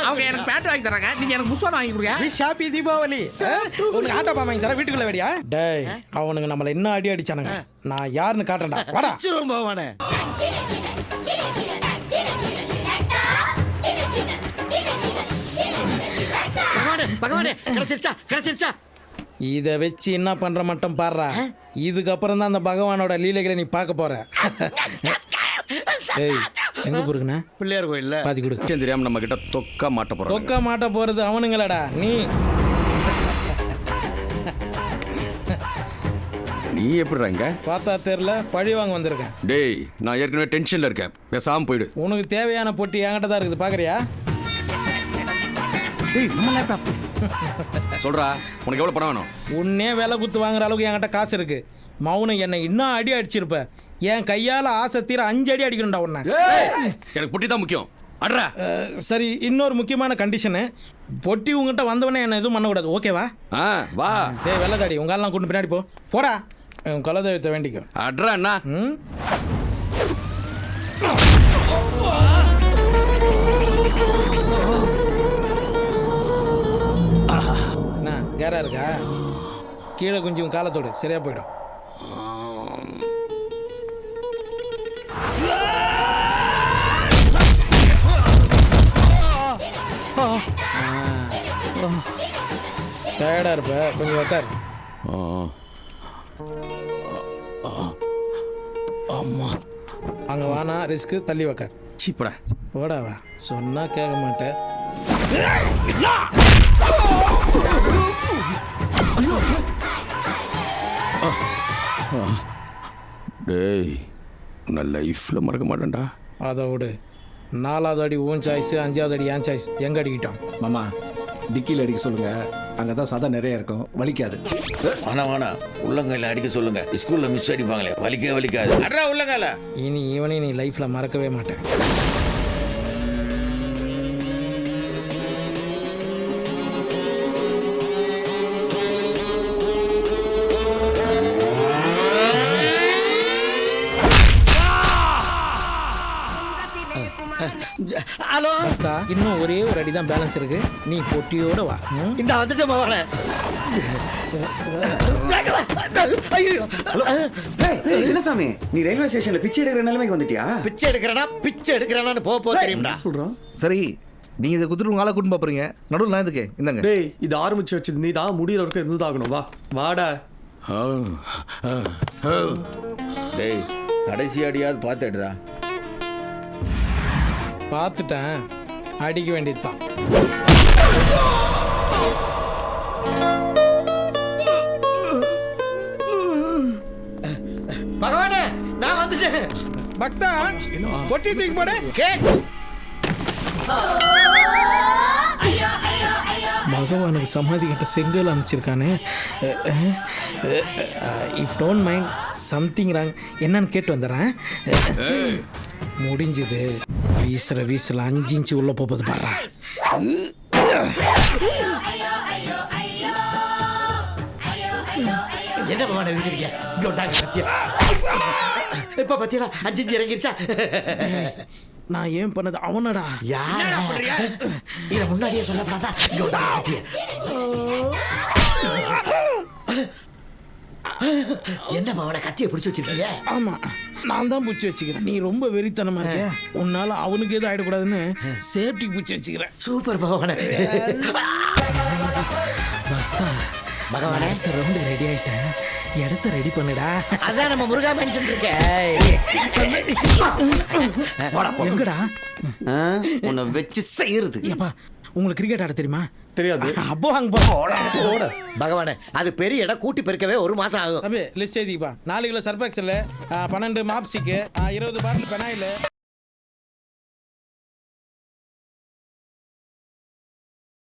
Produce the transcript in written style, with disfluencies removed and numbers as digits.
அவங்க எனக்கு பேண்ட் வாங்கி தராங்க, நீங்க எனக்கு புஷ்வான் வாங்கி கொடுங்க. ஹாப்பி தீபாவளி. உனக்கு ஆட்டோ பாம் வாங்கி தர வீட்டுக்குள்ள வேடியா? டேய் அவனுங்க நம்மள என்ன அடி அடிச்சானுங்க, நான் யாருன்னு காட்டுறேன்டா. வாடா பகவானே. பகவானே கிடைச்சிருச்சா? இதை வச்சு என்ன பண்ற மட்டும் பாடுறா. இதுக்கப்புறம் தான் அந்த பகவானோட லீலைகளை நீ பார்க்க போற. ஏய் எங்க போறீங்கண்ணா? பிள்ளையார் கோயில்ல பாதி கொடு. தெரியாம நம்ம கிட்ட தொக்கா மாட்ட போறோம். தொக்கா மாட்ட போறது அவனுங்களடா. நீ எப்படிறாங்க பார்த்தா தெரியல, பழி வாங்க வந்திருக்கேன். டேய் நான் ஏற்கனவே டென்ஷன்ல இருக்கேன், பேசாம போயிடு. உனக்கு தேவையான பொட்டி என்கிட்ட தான் இருக்குது, பாக்குறியா? சொல்றா உனக்கு எவ்வளவு பணம் வேணும்? உன்னே வேலை குத்து வாங்குற அளவுக்கு என்கிட்ட காசு இருக்கு. மௌனம் என்னை இன்னும் அடி அடிச்சிருப்ப. என் கையால ஆசை தீர 5 அடி அடிக்கணும்டா உன்னை. எனக்கு பொட்டி தான் முக்கியம். அட்ரா. சரி, இன்னொரு முக்கியமான கண்டிஷனு, பொட்டி உங்ககிட்ட வந்தவனே என்ன எதுவும் பண்ணக்கூடாது, ஓகேவா? வா. டேய் வெள்ளதாடி, உங்க ஆள்லாம் கூட்டு பின்னாடி போ. போடா, உன் குலதெய்வத்தை வேண்டிக்கும். அட்ரா அண்ணா. என்ன கேரா இருக்கா? கீழே கொஞ்சம் காலத்தோடு சரியா போயிடும். டயர்டா இருப்ப, கொஞ்சம் உக்கார். ஆமா அங்க வானா ரிஸ்க், தள்ளி உக்கார். சீப்படா போடாவா, சொன்னா கேட்க மாட்டேன். டேய் நான் லைஃப்ல மறக்க மாட்டேன்டா. அதை விடு, 4வது அடி உன் சாய்ஸ், 5வது அடி என் சாய்ஸ். எங்க அடிக்கிட்டோம் மாமா? டிக்கியில் அடிக்க சொல்லுங்க, அங்கதான் சதை நிறைய இருக்கும், வலிக்காது. வேணா உள்ளங்கையில அடிக்க சொல்லுங்க, ஸ்கூல்ல மிஸ் அடிப்பாங்களே, வலிக்காது. அட்ரா உள்ளங்கால. இனி இவனை நீ லைஃப்ல மறக்கவே மாட்டேன். ஹலோ, இன்னும் ஒரே ஒரு அடி தான் பேலன்ஸ் இருக்கு, நீ பொட்டியோட வா. இந்த வந்துட்டு போவானே. சின்னசாமி, நீ ரயில்வே ஸ்டேஷன்ல பிச்சை எடுக்கிற நிலைமைக்கு வந்துட்டியா? பிச்சை எடுக்கிறேன்னு போக தெரியும்டா. சொல்றான். சரி நீங்க இதை குத்துட்டு உங்க ஆளை கூட்டு போறீங்க, நடுவில் நான் இதுக்கு இந்தாங்க. டேய் இது ஆரம்பிச்சு வச்சது நீ தான், முடியிற வரைக்கும் இருந்துதாகணும். வா வாடா. டேய் கடைசி அடியாவது பார்த்துடுறா. பார்த்துட்டேன், அடிக்க வேண்டியதுதான். பகவானே நான் வந்துட்டேன். பக்தா பொட்டி தூக்கி போடு. பகவானுக்கு சமாதி கட்ட செங்கல் அமைச்சிருக்கானே. If don't mind something wrong, என்னன்னு கேட்டு வந்துடுறேன். முடிஞ்சது. வீசுல 5 இன்ச்சு உள்ள போகுது பாரு. என்ன பகவானே வீசிருக்கீங்க? இப்ப பத்தியா 5 இன்ச்சு இறங்கிருச்சா? நான் ஏன் பண்ணது அவனடா. இதை முன்னாடியே சொல்லப்படாதா? என்ன பகவான கத்தியை பிடிச்சி வச்சிருக்கீங்க? ஆமா நான் தான் பூச்சி வச்சுக்கிறேன். நீ ரொம்ப வெறித்தனமா இருக்க, உன்னால அவனுக்கு எதுவும் ஆயிடக்கூடாதுன்னு சேஃப்டிக்கு பூச்சி வச்சுக்கிறேன். சூப்பர் பகவான. பக்தா பகவானே ரவுண்டு ரெடி ஆயிட்டேன், இடத்த ரெடி பண்ணுடா. அதான் நம்ம முருகா மென்ஷன் இருக்கேன். எங்கடா உன்னை வச்சு செய்யறது? ஏப்பா உங்களுக்கு கிரிக்கெட் ஆட தெரியுமா? தெரியாது. அப்போ அங்க போட பகவானே அது பெரிய இடம், கூட்டி பெருக்கவே 1 மாசம் ஆகும். லிஸ்ட் எழுதிப்பா. 4 கிலோ சர்பாக்சல், 12 மாப்ஸ்டிக்கு, 20 பாட்டில் பெனாயில்,